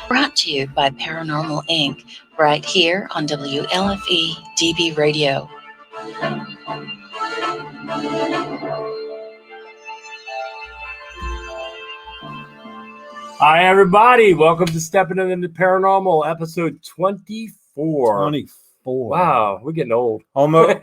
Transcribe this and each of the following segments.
Brought to you by Paranormal Inc., right here on WLFE DB Radio. Hi, everybody. Welcome to Stepping Into Paranormal, episode 24. 24. Wow, we're getting old. Almost.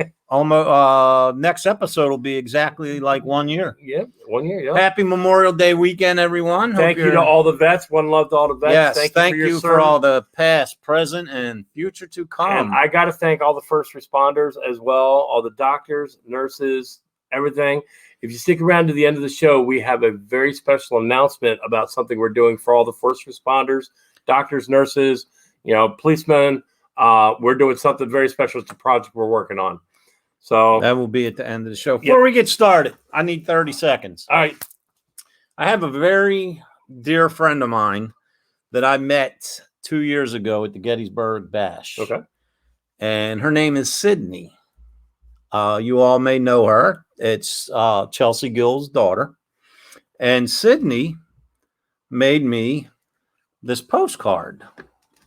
Next episode will be exactly like 1 year. Yep, 1 year. Yep. Happy Memorial Day weekend, everyone. Thank you to all the vets. One love to all the vets. Yes, thank you for all the past, present, and future to come. And I got to thank all the first responders as well, all the doctors, nurses, everything. If you stick around to the end of the show, we have a very special announcement about something we're doing for all the first responders, doctors, nurses, policemen. We're doing something very special. It's a project we're working on. So that will be at the end of the show. Before we get started, I need 30 seconds. All right. I have a very dear friend of mine that I met 2 years ago at the Gettysburg Bash. Okay. And her name is Sydney. You all may know her. It's Chelsea Gill's daughter. And Sydney made me this postcard.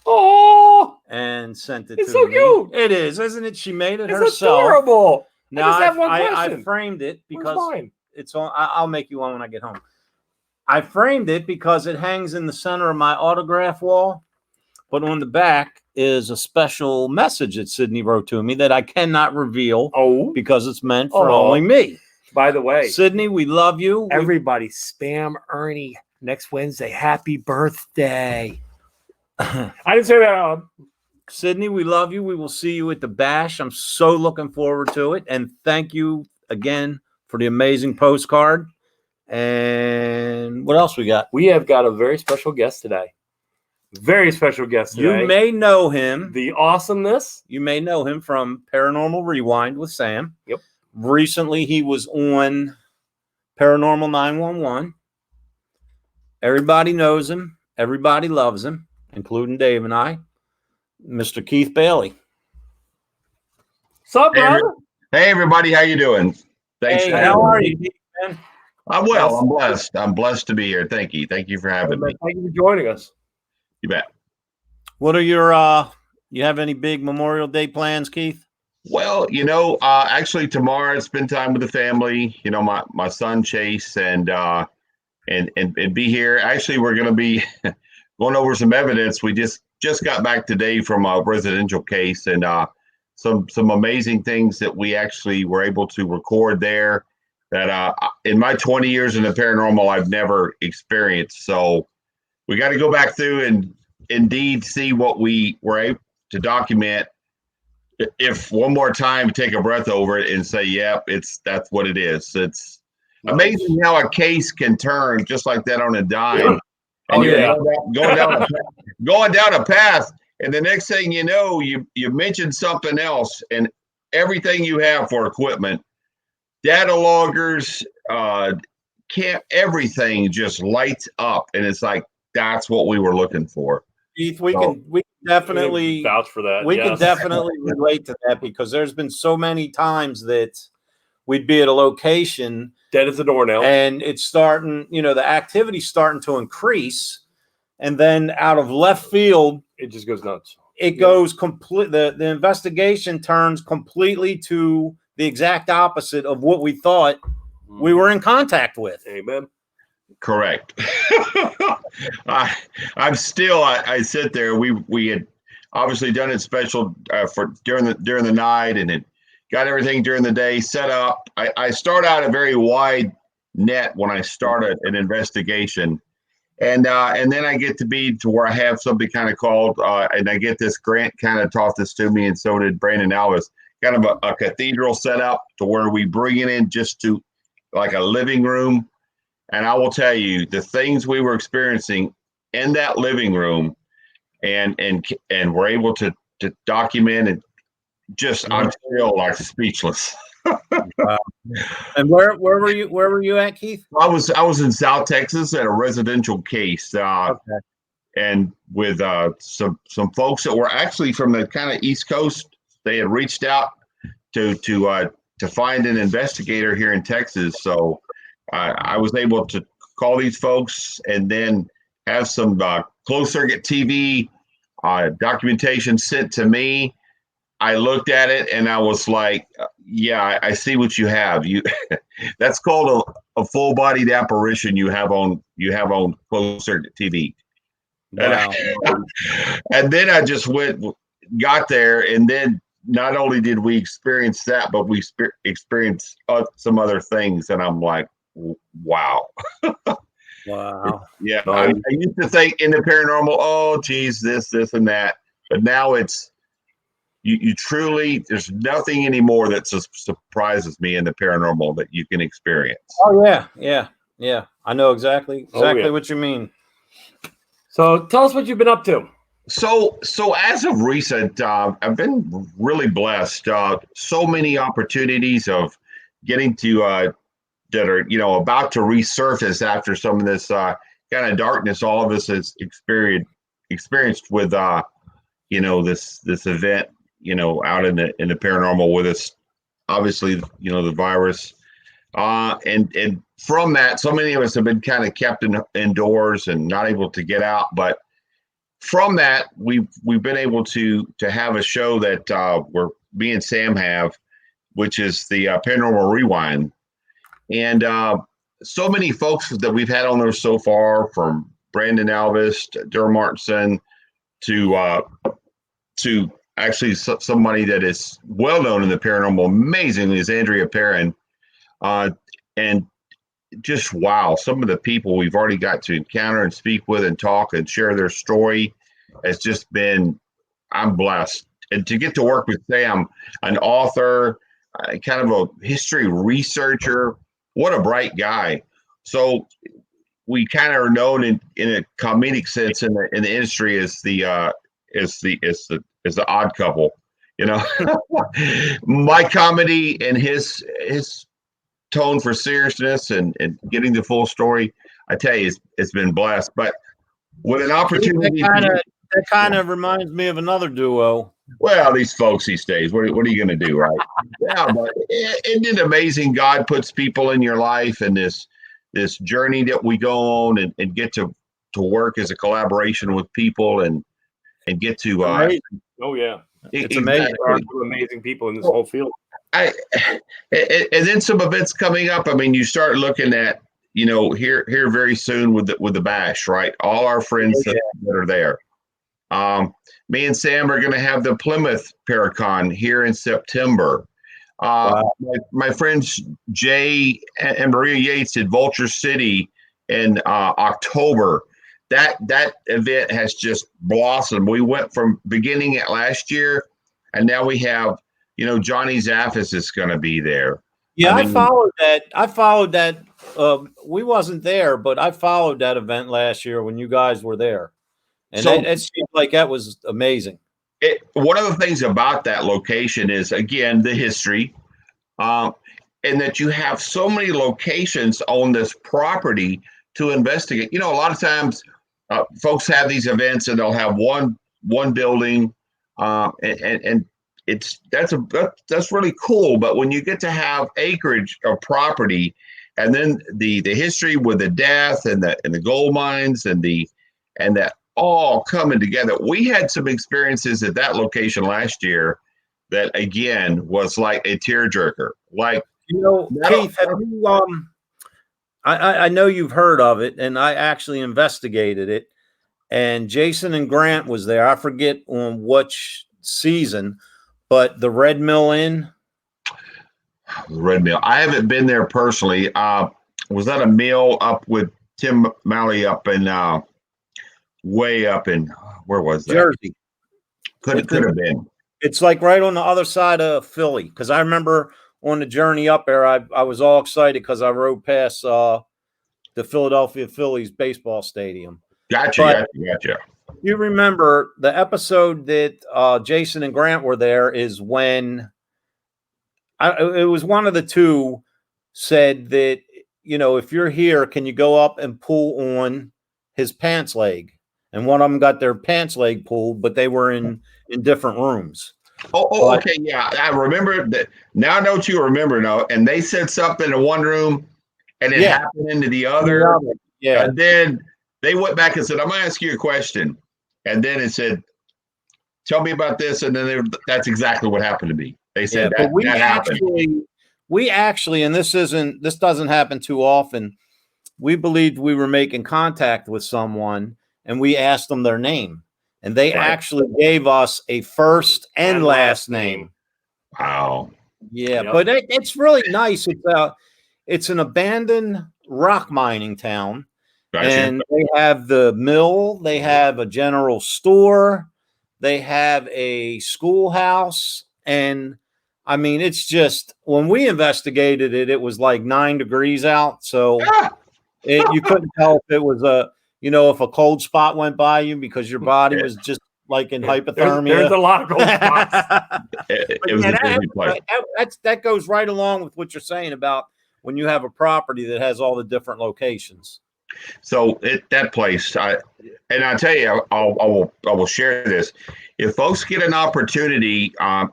Oh! And sent it it's to so me. Cute. It is, isn't it? She made it it's herself. It's adorable. Now, I just have one question. I framed it because mine? It's on. I'll make you one when I get home. I framed it because it hangs in the center of my autograph wall. But on the back is a special message that Sydney wrote to me that I cannot reveal because it's meant for only me. By the way, Sydney, we love you. Everybody spam Ernie next Wednesday. Happy birthday. I didn't say that. Sydney, we love you. We will see you at the Bash. I'm so looking forward to it. And thank you again for the amazing postcard. And what else we got? We have got a very special guest today. Very special guest today. You may know him. The awesomeness. You may know him from Paranormal Rewind with Sam. Yep. Recently, he was on Paranormal 911. Everybody knows him. Everybody loves him, including Dave and I. Mr. Keith Bailey. What's up, brother? Hey, everybody. How you doing? Thanks. Hey, how are you, Keith, man? I'm well. I'm blessed. I'm blessed to be here. Thank you. Thank you for having me. Thank you for joining us. You bet. What are your you have any big Memorial Day plans, Keith? Well, actually tomorrow spend time with the family, my son Chase and be here. Actually, we're going to be going over some evidence. We just got back today from a residential case and some amazing things that we actually were able to record there that in my 20 years in the paranormal I've never experienced. So we got to go back through and indeed see what we were able to document. If one more time, take a breath over it and say, yep, that's what it is. It's amazing how a case can turn just like that on a dime. And going down a path. And the next thing you know, you mentioned something else and everything you have for equipment, data loggers, everything just lights up. And it's like, that's what we were looking for. Keith, we can definitely vouch for that. We can definitely relate to that because there's been so many times that we'd be at a location dead as a doornail, and it's starting. The activity's starting to increase, and then out of left field, it just goes nuts. It goes complete. The investigation turns completely to the exact opposite of what we thought we were in contact with. Amen. Correct. I sit there. We had obviously done it special for during the night, and it got everything during the day set up. I start out a very wide net when I start an investigation, and then I get to be to where I have something kind of called, and I get this Grant kind of taught this to me, and so did Brandon Alvis. Kind of a cathedral set up to where we bring it in just to like a living room. And I will tell you the things we were experiencing in that living room and we're able to document and just, I'm still like speechless. Wow. And where were you at, Keith? I was in South Texas at a residential case, and with some folks that were actually from the kind of East Coast. They had reached out to find an investigator here in Texas. So I was able to call these folks and then have some closed circuit TV documentation sent to me. I looked at it and I was like, yeah, I see what you have. You that's called a full bodied apparition you have on closed circuit TV. Wow. And then I just got there, and then not only did we experience that, but we experienced some other things, and I'm like, wow. Wow. Yeah, I used to think in the paranormal, oh, geez, this, and that, but now it's you truly. There's nothing anymore that surprises me in the paranormal that you can experience. Oh yeah. I know exactly what you mean. So tell us what you've been up to. So as of recent, I've been really blessed. So many opportunities of getting to that are about to resurface after some of this kind of darkness all of us has experienced with this event out in the paranormal with us. Obviously, the virus, and from that, so many of us have been kind of kept indoors and not able to get out, but from that, we've been able to have a show that me and Sam have, which is the Paranormal Rewind, and so many folks that we've had on there so far, from Brandon Alvis to Durham Martinson to actually somebody that is well known in the paranormal, amazingly, is Andrea Perrin, and just wow, some of the people we've already got to encounter and speak with and talk and share their story has just been, I'm blessed. And to get to work with Sam, an author, kind of a history researcher, what a bright guy. So we kind of are known in a comedic sense in the industry as the odd couple, my comedy and his tone for seriousness and getting the full story, I tell you, it's been blessed. But with an opportunity, that kind of reminds me of another duo. Well, these folks these days, what are you going to do, right? Yeah, but isn't it amazing? God puts people in your life, and this journey that we go on and get to work as a collaboration with people and get to. Oh yeah, it's amazing. There are some amazing people in this whole field. And then some events coming up. I mean, you start looking at here very soon with the bash, right? All our friends that are there. Me and Sam are going to have the Plymouth Paracon here in September. Wow. My friends Jay and Maria Yates at Vulture City in October. That event has just blossomed. We went from beginning at last year, and now we have Johnny Zaffis is going to be there. Yeah, I followed that. We wasn't there, but I followed that event last year when you guys were there. And so, it seemed like that was amazing. One of the things about that location is, again, the history, and that you have so many locations on this property to investigate. A lot of times folks have these events and they'll have one building, and that's really cool. But when you get to have acreage of property, and then the history with the death and the gold mines and that all coming together. We had some experiences at that location last year that again was like a tearjerker. Like Keith, have you I know you've heard of it, and I actually investigated it. And Jason and Grant was there. I forget on which season, but the Red Mill Inn. Red Mill. I haven't been there personally. Was that a mill up with Tim Malley up in way up in where was that? Jersey. Could have been. It's like right on the other side of Philly. Because I remember on the journey up there, I was all excited because I rode past the Philadelphia Phillies baseball stadium. Gotcha. You remember the episode that Jason and Grant were there is when it was one of the two said that, if you're here, can you go up and pull on his pants leg? And one of them got their pants leg pulled, but they were in different rooms. Okay. Yeah. I remember that. Now I know what you remember now. And they said something in one room and it happened into the other. Yeah. And then they went back and said, I'm going to ask you a question. And then it said, tell me about this. And then that's exactly what happened to me. They said but that happened. We actually, and this doesn't happen too often. We believed we were making contact with someone and we asked them their name, and they actually gave us a first and last name. Wow. Yeah. Yep. But it's really nice. It's an abandoned rock mining town. Gotcha. And they have the mill, they have a general store, they have a schoolhouse. And I mean, it's just, when we investigated it, it was like 9 degrees out. So you couldn't tell if it was if a cold spot went by you, because your body was just like in hypothermia. There's a lot of cold spots. That goes right along with what you're saying about when you have a property that has all the different locations. So that place, I tell you, I will share this. If folks get an opportunity, at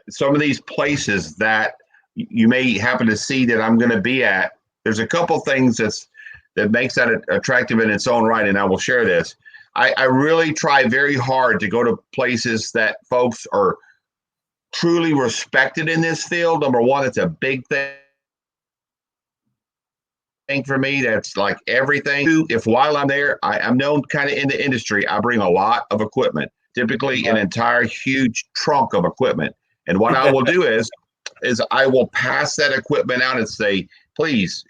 some of these places that you may happen to see that I'm going to be at, there's a couple things that makes that attractive in its own right, and I will share this. I really try very hard to go to places that folks are truly respected in this field. Number one, it's a big thing for me. That's like everything. If while I'm there, I'm known kind of in the industry, I bring a lot of equipment, typically an entire huge trunk of equipment. And what I will do is I will pass that equipment out and say, please,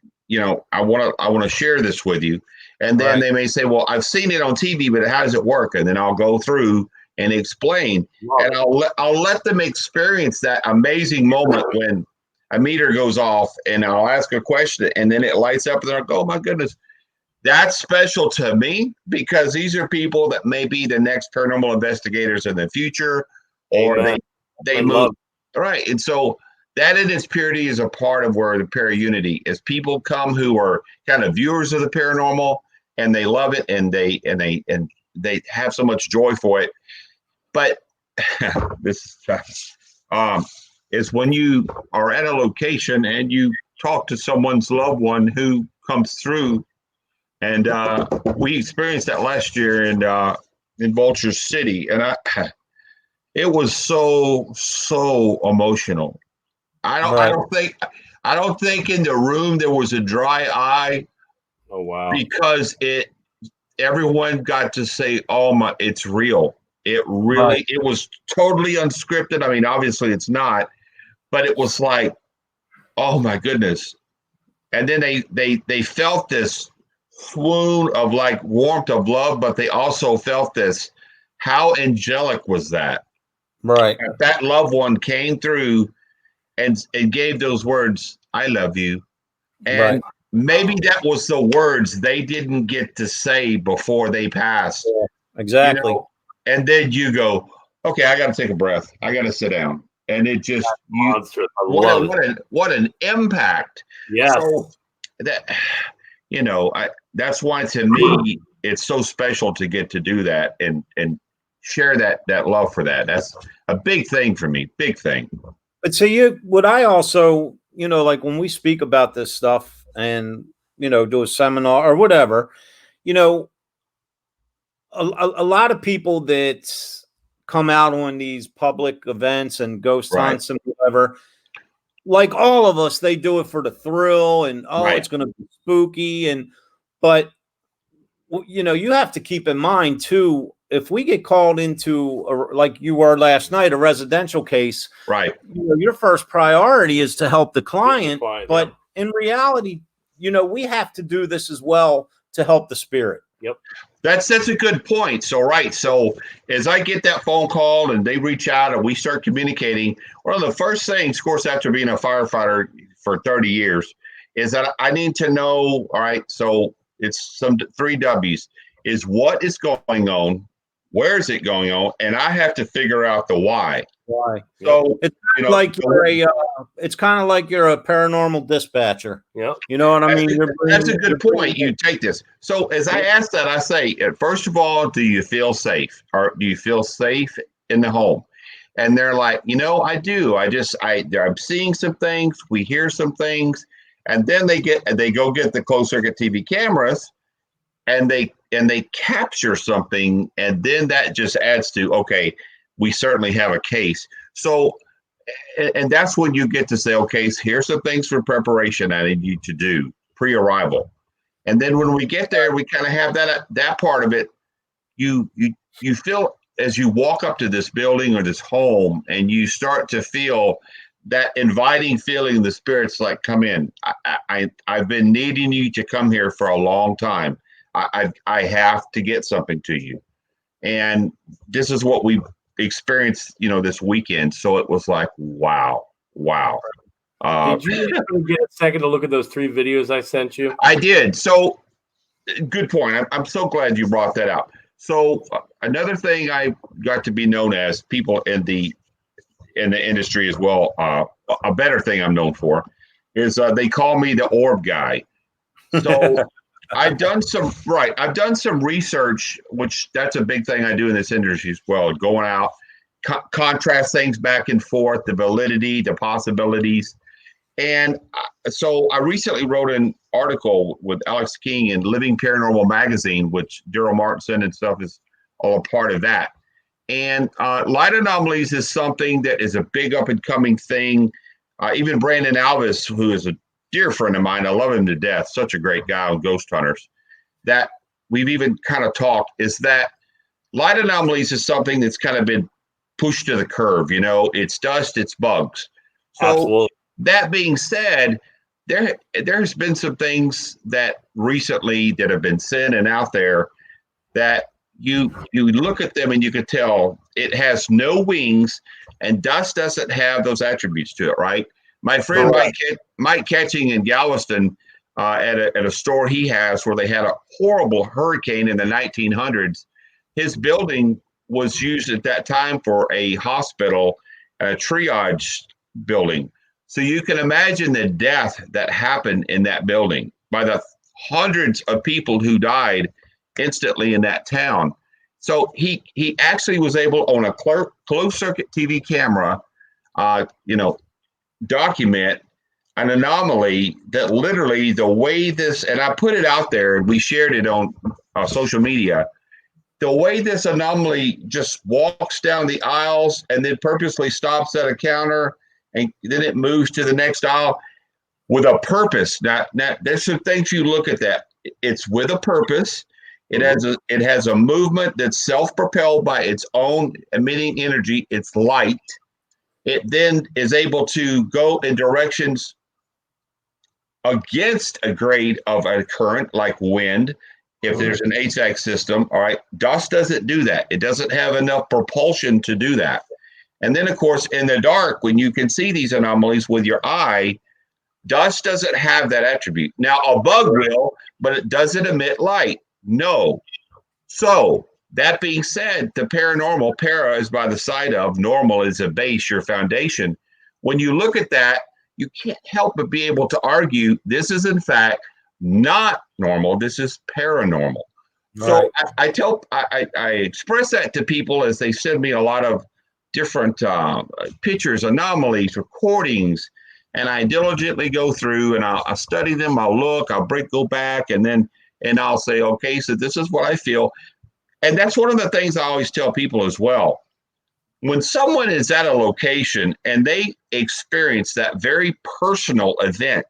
I want to share this with you. And then they may say, well, I've seen it on TV, but how does it work? And then I'll go through and explain, and I'll let them experience that amazing moment when a meter goes off, and I'll ask a question, and then it lights up, and they're like, oh my goodness, that's special to me, because these are people that may be the next paranormal investigators in the future, or they move. Right. And so that in its purity is a part of where the Paraunity is. People come who are kind of viewers of the paranormal, and they love it, and they have so much joy for it. But this is when you are at a location and you talk to someone's loved one who comes through, and we experienced that last year in Vulture City, and it was so emotional. I don't think in the room there was a dry eye. Oh wow! Because everyone got to say, "Oh my, it's real." It really, it was totally unscripted. I mean, obviously it's not, but it was like, "Oh my goodness!" And then they felt this swoon of like warmth of love, but they also felt this. How angelic was that? Right. That loved one came through and gave those words, "I love you," and maybe that was the words they didn't get to say before they passed. Yeah, exactly. And then you go, okay, I got to take a breath. I got to sit down. And it just, what an impact. Yeah. So that, that's why to me, it's so special to get to do that and share that love for that. That's a big thing for me. Big thing. But so what I also, like when we speak about this stuff and, do a seminar or whatever, a lot of people that come out on these public events and ghost hunts and whatever, like all of us, they do it for the thrill and, it's going to be spooky. But you have to keep in mind too, if we get called into like you were last night, a residential case, your first priority is to help the client. But in reality, we have to do this as well to help the spirit. Yep. That's a good point. So as I get that phone call and they reach out and we start communicating, one of the first things, of course, after being a firefighter for 30 years, is that I need to know, all right, so it's some 3 W's, is what is going on, where is it going on, and I have to figure out the why. Why? So it's like it's kind of like you're a paranormal dispatcher. Yeah. You know what I mean? That's a good point. You take this. So as I ask that, I say, first of all, do you feel safe? Or do you feel safe in the home? And they're like, I do. I'm seeing some things. We hear some things. And then they go get the closed circuit TV cameras. and they capture something, and then that just adds to, okay, we certainly have a case. So, and that's when you get to say, okay, so here's some things for preparation I need you to do pre-arrival. And then when we get there, we kind of have that part of it. You feel as you walk up to this building or this home, and you start to feel that inviting feeling. The spirits like, come in. I've been needing you to come here for a long time. I have to get something to you, and this is what we experienced, this weekend. So it was like, wow. Did you get a second to look at those 3 videos I sent you? I did. So good point. I'm so glad you brought that up. So another thing I got to be known as, people in the industry as well, a better thing I'm known for is they call me the orb guy. So I've done some research, which that's a big thing I do in this industry as well, going out, contrast things back and forth, the validity, the possibilities. And so I recently wrote an article with Alex King in Living Paranormal magazine, which Daryl Martinson and stuff is all a part of that. And light anomalies is something that is a big up and coming thing. Even Brandon Alvis, who is a dear friend of mine, I love him to death, such a great guy on Ghost Hunters, that we've even kind of talked, is that light anomalies is something that's kind of been pushed to the curve. It's dust, it's bugs. So Absolutely. That being said, there's been some things that recently that have been sent and out there that you look at them and you can tell it has no wings, and dust doesn't have those attributes to it, right? My friend Mike Catching in Galveston, at a store he has, where they had a horrible hurricane in the 1900s. His building was used at that time for a hospital, a triage building. So you can imagine the death that happened in that building by the hundreds of people who died instantly in that town. So he actually was able, on a closed circuit TV camera, document an anomaly that literally the way this, and I put it out there and we shared it on social media, the way this anomaly just walks down the aisles and then purposely stops at a counter, and then it moves to the next aisle with a purpose. Now there's some things you look at that. It's with a purpose. It has a movement that's self-propelled by its own emitting energy. It's light. It then is able to go in directions against a grade of a current, like wind. If there's an HVAC system, all right, dust doesn't do that. It doesn't have enough propulsion to do that. And then, of course, in the dark, when you can see these anomalies with your eye, dust doesn't have that attribute. Now, a bug will, but it doesn't emit light. No. So, that being said, the paranormal, para is by the side of, normal is a base, your foundation. When you look at that, you can't help but be able to argue this is, in fact, not normal. This is paranormal. Right. So I express that to people as they send me a lot of different pictures, anomalies, recordings, and I diligently go through and I'll study them. I'll look, go back, and I'll say, okay, so this is what I feel. And that's one of the things I always tell people as well. When someone is at a location and they experience that very personal event,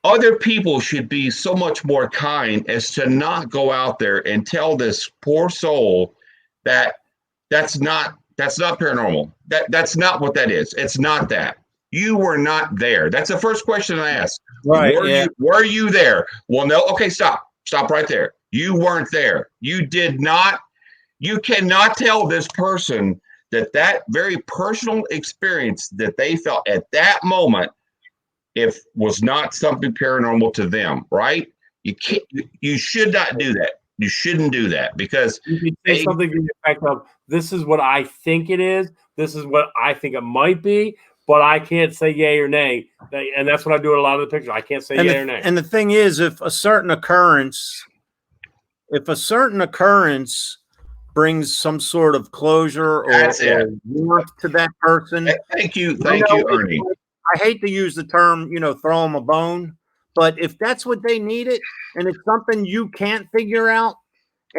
other people should be so much more kind as to not go out there and tell this poor soul that that's not paranormal. That's not what that is. It's not that. You were not there. That's the first question I ask. Right. Were you there? Well, no. Okay, stop right there. You weren't there. You did not. You cannot tell this person that very personal experience that they felt at that moment, if was not something paranormal to them, right? You should not do that. You shouldn't do that, because you can say something to the effect of, this is what I think it is. This is what I think it might be, but I can't say yay or nay. And that's what I do in a lot of the pictures. I can't say yay or nay. And the thing is, if a certain occurrence brings some sort of closure or warmth to that person. Thank you, Ernie. I hate to use the term, throw them a bone, But if that's what they needed, and it's something you can't figure out,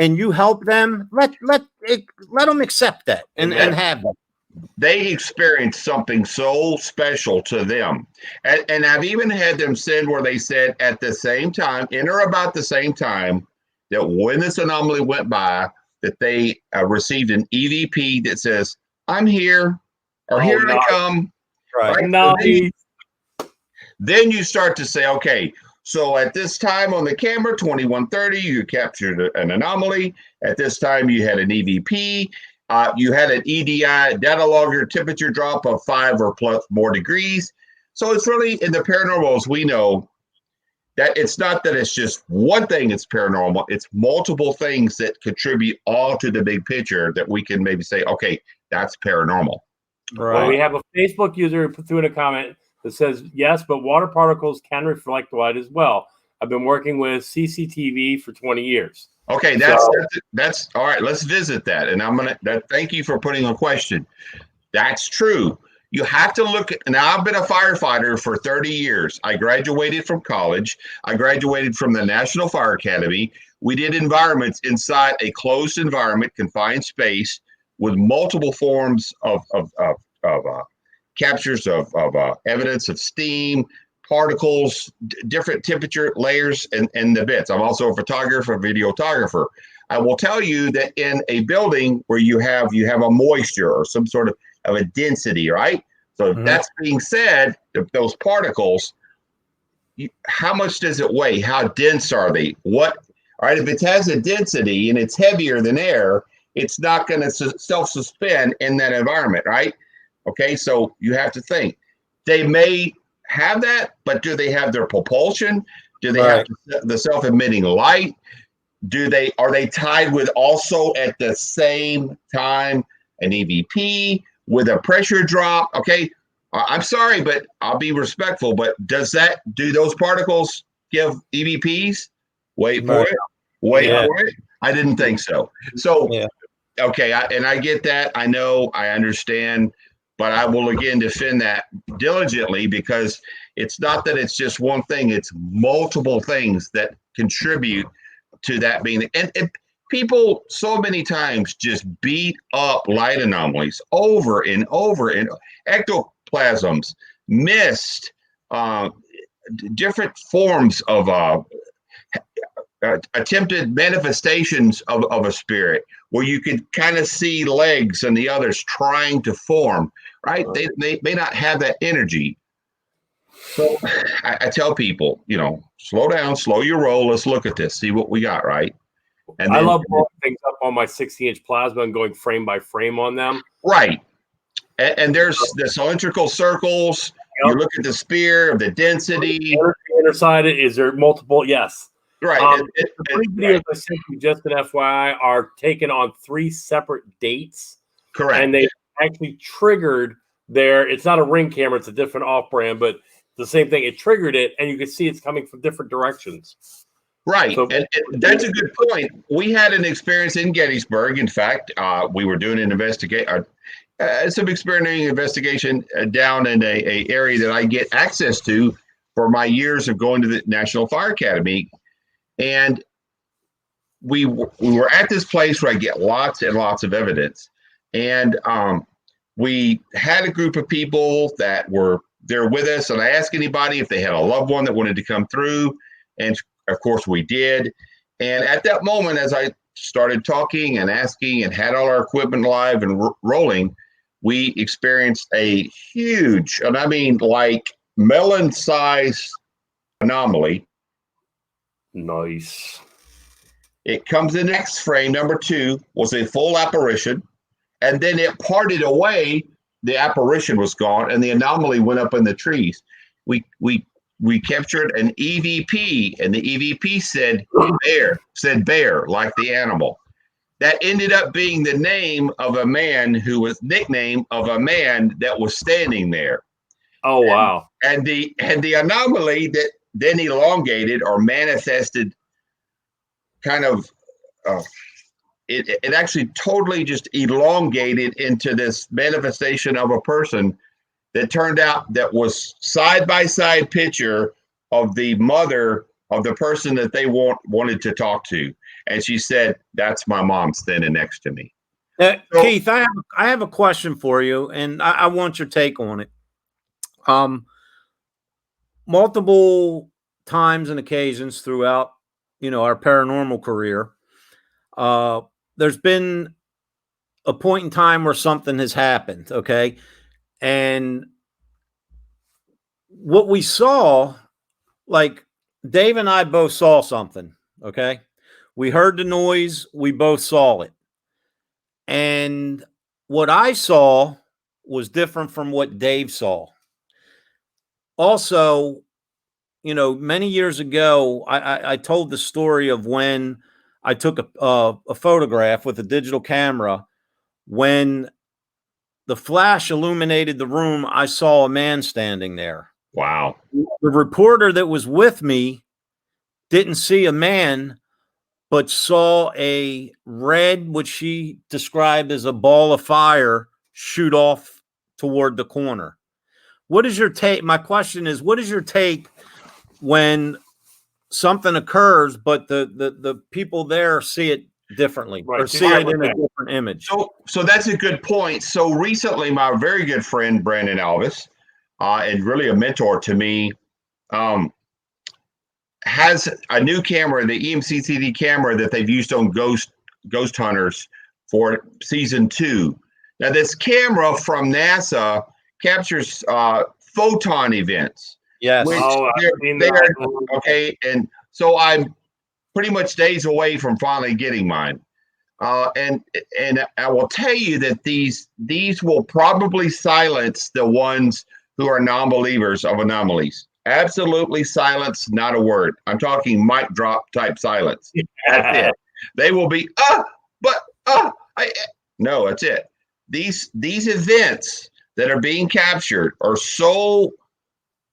and you help them, let them accept that and have that. They experience something so special to them. And I've even had them send where they said at the same time, in or about the same time, that when this anomaly went by, that they received an EVP that says, "I'm here," or "Here I come." Right. No. Then you start to say, okay, so at this time on the camera, 2130, you captured an anomaly. At this time, you had an EVP. You had an EDI, data logger temperature drop of 5 or plus more degrees. So it's really, in the paranormals, we know that it's not that it's just one thing that's paranormal. It's multiple things that contribute all to the big picture that we can maybe say, okay, that's paranormal. Right. Well, we have a Facebook user who put through in a comment that says, yes, but water particles can reflect light as well. I've been working with CCTV for 20 years. Okay, that's all right. Let's visit that. And thank you for putting a question. That's true. You have to look at, now I've been a firefighter for 30 years. I graduated from college. I graduated from the National Fire Academy. We did environments inside a closed environment, confined space, with multiple forms of captures of evidence of steam, particles, different temperature layers, and the bits. I'm also a photographer, videographer. I will tell you that in a building where you have a moisture or some sort of a density, right? So that's being said, those particles, how much does it weigh? How dense are they? What? All right, if it has a density and it's heavier than air, it's not going to self-suspend in that environment, right? Okay, so you have to think. They may have that, but do they have their propulsion? Do they have the self-emitting light? Are they tied with also at the same time an EVP with a pressure drop? Okay, I'm sorry, but I'll be respectful. But do those particles give EVPs? Wait for it. Wait for it. I didn't think so. So, okay, I get that. I know, I understand. But I will again defend that diligently, because it's not that it's just one thing, it's multiple things that contribute to that being. And people so many times just beat up light anomalies over and over, and ectoplasms, mist, different forms of attempted manifestations of a spirit, where you could kind of see legs and the others trying to form, right? They may not have that energy. So I tell people, slow down, slow your roll. Let's look at this, see what we got, right? And I love blowing things up on my 60-inch plasma and going frame by frame on them. Right. And there's the cylindrical circles. You look at the spear, the density. Inside it, is there multiple? Yes. Right. The 3 videos I sent you, just an FYI, are taken on 3 separate dates. Correct. And they actually triggered it's not a Ring camera, it's a different off-brand, but the same thing. It triggered it, and you can see it's coming from different directions. Right. So, and that's a good point. We had an experience in Gettysburg. In fact, we were doing some experimenting investigation down in a area that I get access to for my years of going to the National Fire Academy. And we were at this place where I get lots and lots of evidence. And we had a group of people that were there with us. And I asked anybody if they had a loved one that wanted to come through. And of course we did. And at that moment, as I started talking and asking and had all our equipment live and rolling, we experienced a huge, and I mean like melon-sized anomaly. Nice. It comes in next frame, number 2, was a full apparition, and then it parted away. The apparition was gone, and the anomaly went up in the trees. We captured an EVP, and the EVP said bear, like the animal. That ended up being the name of a man who was nicknamed of a man that was standing there. Oh, wow. And the anomaly that then elongated or manifested kind of, it actually totally just elongated into this manifestation of a person that turned out that was side-by-side picture of the mother of the person that they wanted to talk to. And she said, "That's my mom standing next to me." So, Keith, I have a question for you, and I want your take on it. Multiple times and occasions throughout, our paranormal career, there's been a point in time where something has happened. Okay. And what we saw, like Dave and I both saw something. Okay. We heard the noise. We both saw it. And what I saw was different from what Dave saw. Also, many years ago, I told the story of when I took a photograph with a digital camera. When the flash illuminated the room, I saw a man standing there. wow. The reporter that was with me didn't see a man, but saw a red, which she described as a ball of fire, shoot off toward the corner. What is your take? My question is, what is your take when something occurs, but the people there see it differently, Right. or see it in a different image? So that's a good point. So recently, my very good friend Brandon Alvis, and really a mentor to me, has a new camera, the EMCCD camera that they've used on Ghost Hunters for season 2. Now, this camera from NASA captures photon events. Yes. Which I've seen they that. are okay, and so I'm pretty much days away from finally getting mine. And I will tell you that these will probably silence the ones who are non-believers of anomalies. Absolutely silence, not a word. I'm talking mic drop type silence. That's it. They will be no, that's it. These events that are being captured are so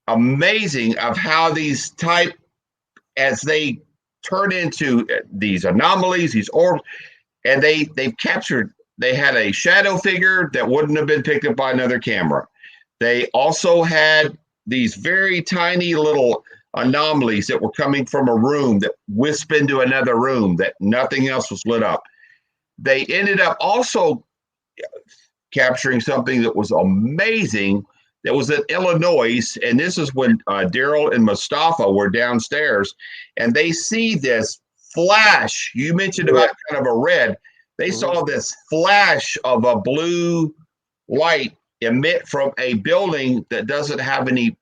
amazing of how these type, as they turn into these anomalies, these orbs, and they've captured. They had a shadow figure that wouldn't have been picked up by another camera. They also had these very tiny little anomalies that were coming from a room that wisped into another room that nothing else was lit up. They ended up also capturing something that was amazing. That was in Illinois, and this is when Daryl and Mustafa were downstairs, and they see this flash. You mentioned about kind of a red. They saw this flash of a blue light emit from a building that doesn't have any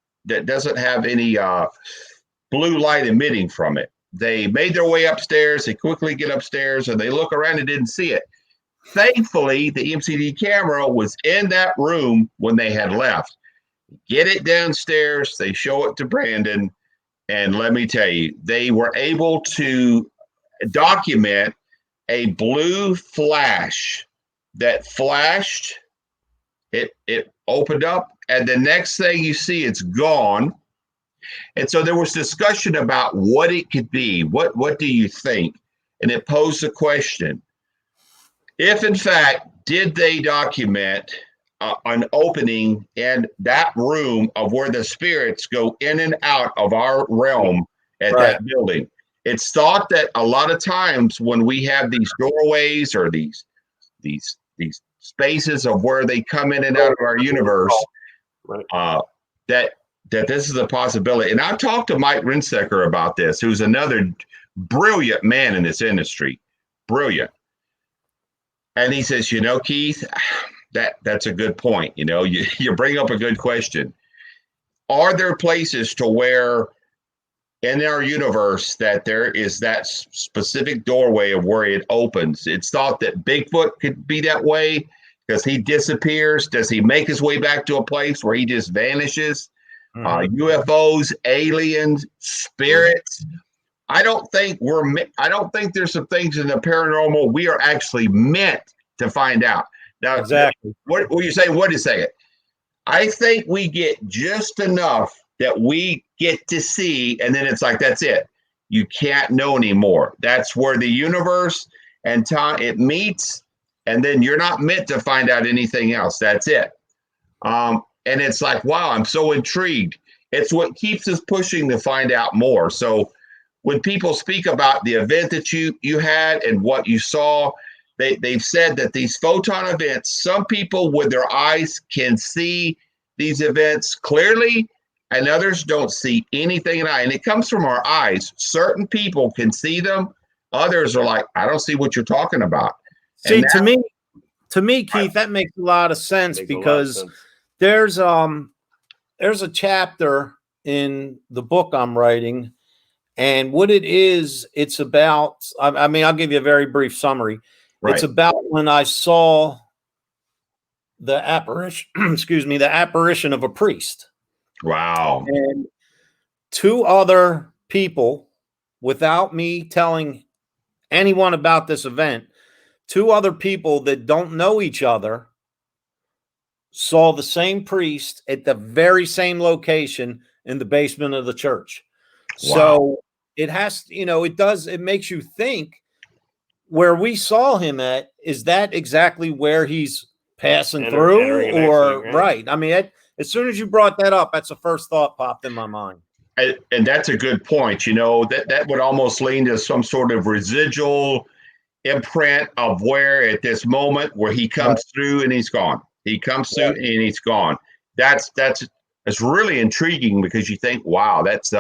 blue light emitting from it. They made their way upstairs. They quickly get upstairs, and they look around and didn't see it. Thankfully, the EMCD camera was in that room when they had left. Get it downstairs. They show it to Brandon. And let me tell you, they were able to document a blue flash that flashed. It opened up, and the next thing you see, it's gone. And so there was discussion about what it could be. What do you think? And it posed a question. If, in fact, did they document an opening in that room of where the spirits go in and out of our realm at that building? It's thought that a lot of times when we have these doorways or these spaces of where they come in and out of our universe, that this is a possibility. And I talked to Mike Rinsecker about this, who's another brilliant man in this industry. Brilliant. And he says, Keith, that's a good point. You bring up a good question. Are there places to where in our universe that there is that specific doorway of where it opens? It's thought that Bigfoot could be that way because he disappears. Does he make his way back to a place where he just vanishes? UFOs, aliens, spirits. I don't think there's some things in the paranormal we are actually meant to find out. Now, exactly. What you say? What is it? I think we get just enough that we get to see, and then it's like, that's it. You can't know anymore. That's where the universe and time it meets, and then you're not meant to find out anything else. That's it. And it's like, wow, I'm so intrigued. it's what keeps us pushing to find out more. So when people speak about the event that you had and what you saw, they've said that these photon events, some people with their eyes can see these events clearly, and others don't see anything at all. And it comes from our eyes. Certain people can see them. Others are like, I don't see what you're talking about. See, And that, to me, Keith, that makes a lot of sense because there's a chapter in the book I'm writing, and what it is, it's about, I mean, I'll give you a very brief summary. right. It's about when I saw the apparition, excuse me, the apparition of a priest. Wow. And two other people, without me telling anyone about this event, two other people that don't know each other saw the same priest at the very same location in the basement of the church. Wow. So it has, it makes you think, where we saw him at, is that exactly where he's passing through, or right? I mean, as soon as you brought that up, that's the first thought popped in my mind. And that's a good point. That would almost lean to some sort of residual imprint of where at this moment where he comes through and he's gone. He comes through and he's gone. That's really intriguing, because you think, wow, that's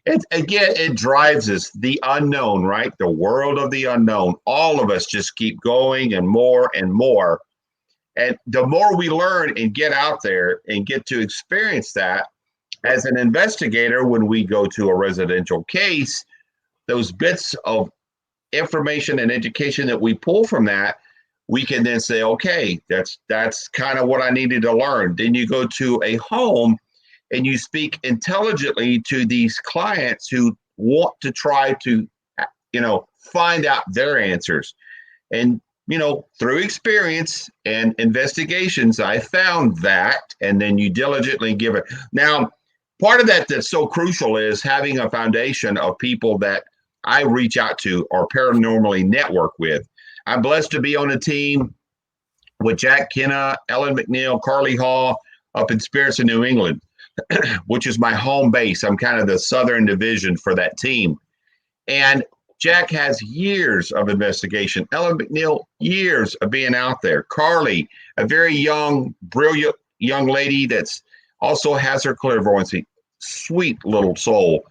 it drives us, the unknown, right? The world of the unknown. All of us just keep going and more and more. And the more we learn and get out there and get to experience that as an investigator, when we go to a residential case, those bits of information and education that we pull from that, we can then say, okay, that's kind of what I needed to learn. Then you go to a home and you speak intelligently to these clients who want to try to, find out their answers. And, through experience and investigations, I found that, and then you diligently give it. Now, part of that's so crucial is having a foundation of people that I reach out to or paranormally network with. I'm blessed to be on a team with Jack Kenna, Ellen McNeil, Carly Hall up in Spirits in New England, which is my home base. I'm kind of the Southern division for that team. And Jack has years of investigation. Ellen McNeil, years of being out there. Carly, a very young, brilliant young lady that's also has her clairvoyancy. Sweet little soul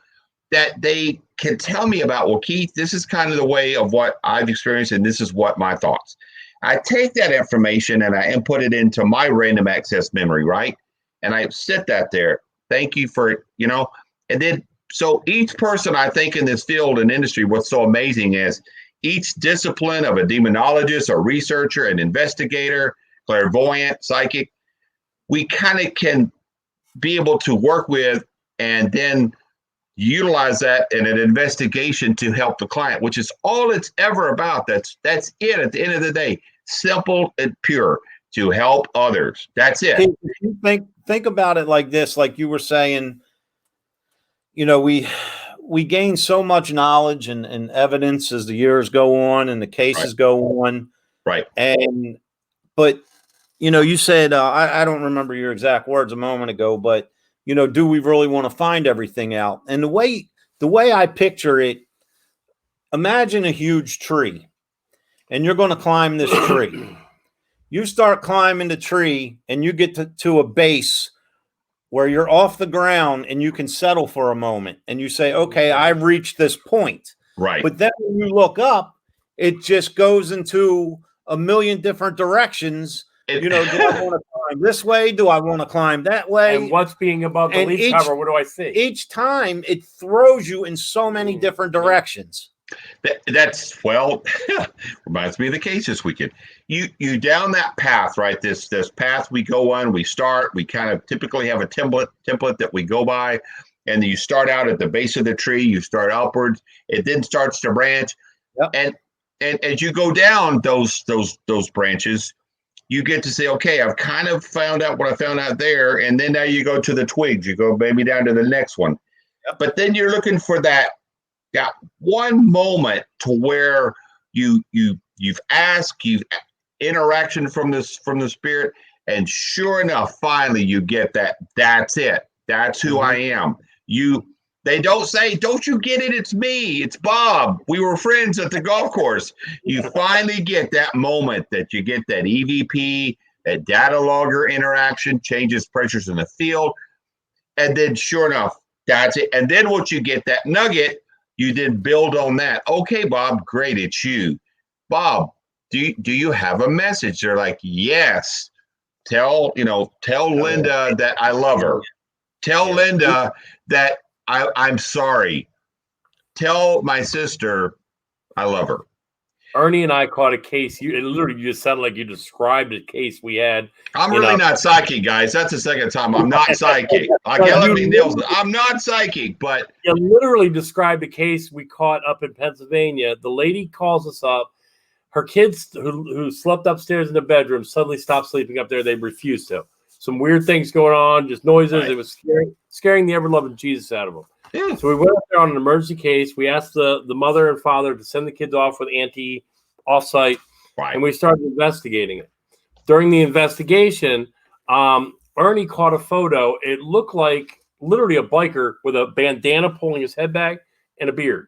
that they can tell me about. Well, Keith, this is kind of the way of what I've experienced, and this is what my thoughts. I take that information and I input it into my random access memory, right? And I sit that there. Thank you for, and then, so each person I think in this field and industry, what's so amazing is each discipline of a demonologist, a researcher, an investigator, clairvoyant, psychic, we kind of can be able to work with and then utilize that in an investigation to help the client, which is all it's ever about. That's it at the end of the day. Simple and pure, to help others. That's it. Think about it like this, like you were saying, we gain so much knowledge and evidence as the years go on and the cases go on. Right. But you said, I don't remember your exact words a moment ago, but do we really want to find everything out? And the way I picture it, imagine a huge tree, and you're going to climb this tree. You start climbing the tree, and you get to a base where you're off the ground, and you can settle for a moment, and you say, okay, I've reached this point. Right. But then when you look up, it just goes into a million different directions. Do I want to climb this way? Do I want to climb that way? And what's being above the leaf cover? What do I see? Each time it throws you in so many different directions. That's reminds me of the case this weekend. You down that path, right? This path we go on, we kind of typically have a template that we go by, and you start out at the base of the tree, you start upwards, it then starts to branch. Yep. And as you go down those branches, you get to say, okay, I've kind of found out what I found out there. And then now you go to the twigs, you go maybe down to the next one. Yep. But then you're looking for that one moment to where you've asked, you've interaction from the spirit, And sure enough, finally you get that. That's it. That's who I am. They don't say, don't you get it? It's me. It's Bob. We were friends at the golf course. You finally get that moment that you get that EVP, that data logger interaction, changes pressures in the field. And then sure enough, that's it. And then once you get that nugget, you then build on that. Okay, Bob, great. It's you. Bob, do you have a message? They're like, yes. Tell Linda that I love her. Tell Linda that I'm sorry. Tell my sister I love her. Ernie and I caught a case. You just sounded like you described a case we had. I'm really not psychic, guys. That's the second time I'm not psychic. I'm not psychic, but you literally described a case we caught up in Pennsylvania. The lady calls us up. Her kids who slept upstairs in the bedroom suddenly stopped sleeping up there. They refused to. Some weird things going on, just noises. Right. It was scaring the ever-loving Jesus out of them. Yeah. So we went up there on an emergency case. We asked the mother and father to send the kids off with Auntie off-site, right. And we started investigating it. During the investigation, Ernie caught a photo. It looked like literally a biker with a bandana pulling his head back and a beard.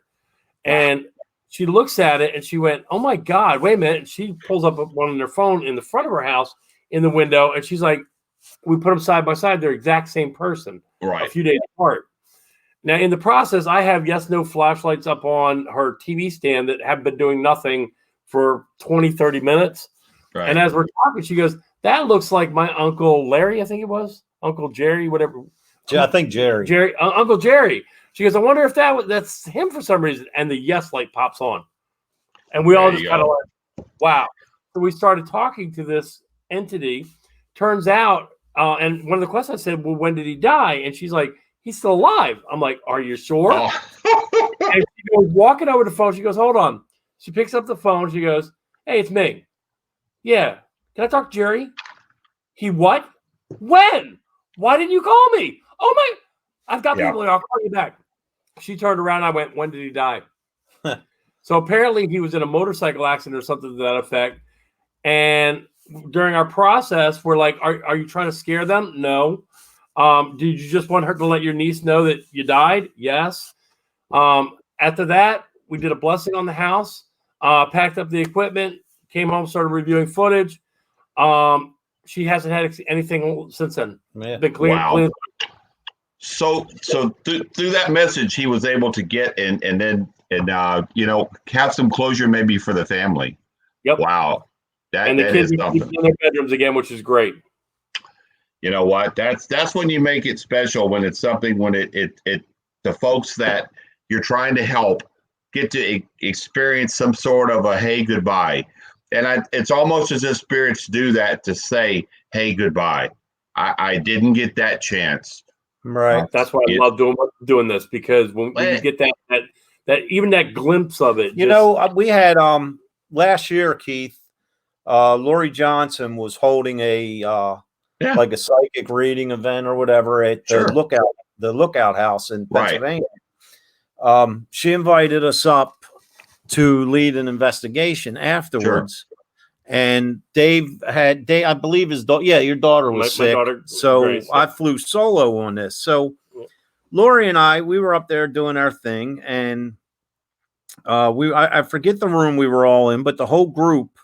Wow. And she looks at it and she went, oh, my God, wait a minute. And she pulls up one on her phone in the front of her house in the window, and she's like, we put them side by side. They're exact same person, right. A few days apart. Now, in the process, I have no flashlights up on her TV stand that have been doing nothing for 20, 30 minutes. Right. And as we're talking, she goes, that looks like my Uncle Larry, I think it was. Uncle Jerry, whatever. Yeah, I think Jerry. Uncle Jerry. She goes, I wonder if that's him for some reason. And the yes light pops on. And we all just kind of like, wow. So we started talking to this entity. Turns out, and one of the questions I said, well, when did he die? And she's like, he's still alive. I'm like, are you sure? Oh. And she goes, walking over the phone. She goes, hold on. She picks up the phone. She goes, hey, it's me. Yeah. Can I talk to Jerry? He what? When? Why didn't you call me? Oh, my. I've got people here. I'll call you back. She turned around. I went, when did he die? So apparently he was in a motorcycle accident or something to that effect. And during our process, we're like, are you trying to scare them? No. Did you just want her to let your niece know that you died? Yes. After that, we did a blessing on the house, packed up the equipment, came home, started reviewing footage. She hasn't had anything since then. Yeah. Been clean. Wow. Clean. So through that message, he was able to get and then have some closure maybe for the family. Yep. Wow. And the kids are in their bedrooms again, which is great. You know what? That's when you make it special, when it's something, when it the folks that you're trying to help get to experience some sort of a hey, goodbye. And it's almost as if spirits do that to say, hey, goodbye. I didn't get that chance. Right. That's why I love doing this, because when you get that even that glimpse of it. We had last year, Keith, Lori Johnson was holding like a psychic reading event or whatever at the Lookout House in Pennsylvania. Right. She invited us up to lead an investigation afterwards. Sure. And I believe his daughter, your daughter was sick. Grace, I flew solo on this. So Lori and we were up there doing our thing, and I forget the room we were all in, but the whole group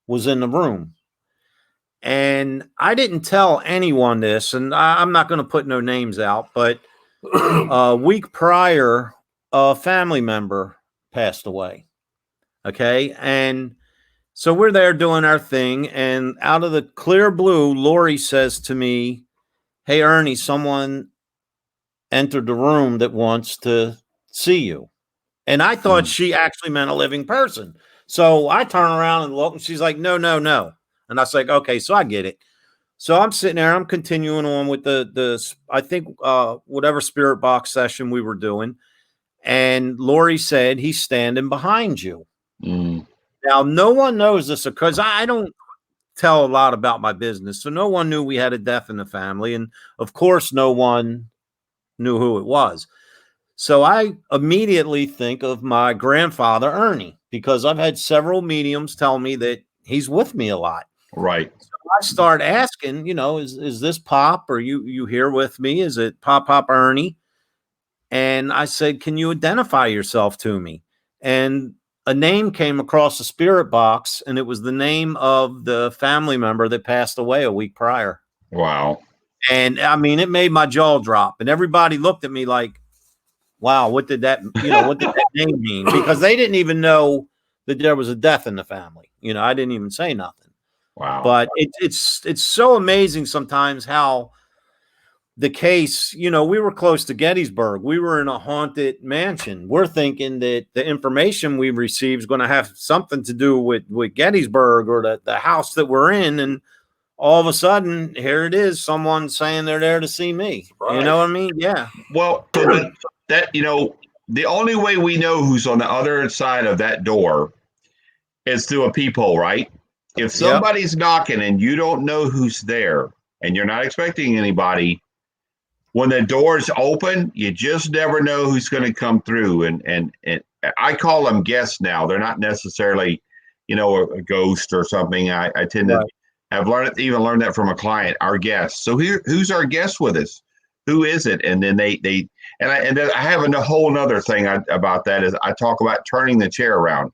was in the room. And I didn't tell anyone this, and I'm not going to put no names out, but a week prior, a family member passed away. Okay. And so we're there doing our thing, and out of the clear blue, Lori says to me, hey, Ernie, someone entered the room that wants to see you. And I thought she actually meant a living person. So I turn around and look, and she's like, no. And I was like, okay, so I get it. So I'm sitting there, I'm continuing on with I think whatever spirit box session we were doing. And Lori said, he's standing behind you. Mm. Now, no one knows this, because I don't tell a lot about my business. So no one knew we had a death in the family. And of course, no one knew who it was. So I immediately think of my grandfather, Ernie, because I've had several mediums tell me that he's with me a lot. Right. So I start asking, is this Pop? Are you here with me? Is it Pop Ernie? And I said, can you identify yourself to me? And a name came across the spirit box, and it was the name of the family member that passed away a week prior. Wow. And I mean, it made my jaw drop, and everybody looked at me like, wow, what did that name mean? Because they didn't even know that there was a death in the family. I didn't even say nothing. Wow. But it's so amazing sometimes how the case, we were close to Gettysburg. We were in a haunted mansion. We're thinking that the information we received is going to have something to do with Gettysburg or the house that we're in. And all of a sudden, here it is, someone saying they're there to see me. Right. You know what I mean? Yeah. Well, that the only way we know who's on the other side of that door is through a peephole, right? If somebody's knocking and you don't know who's there and you're not expecting anybody, when the door's open, you just never know who's going to come through. And I call them guests now. They're not necessarily, a ghost or something. I tend to have learned that from a client, our guests. So who's our guest with us? Who is it? And then then I have a whole nother thing about that is I talk about turning the chair around.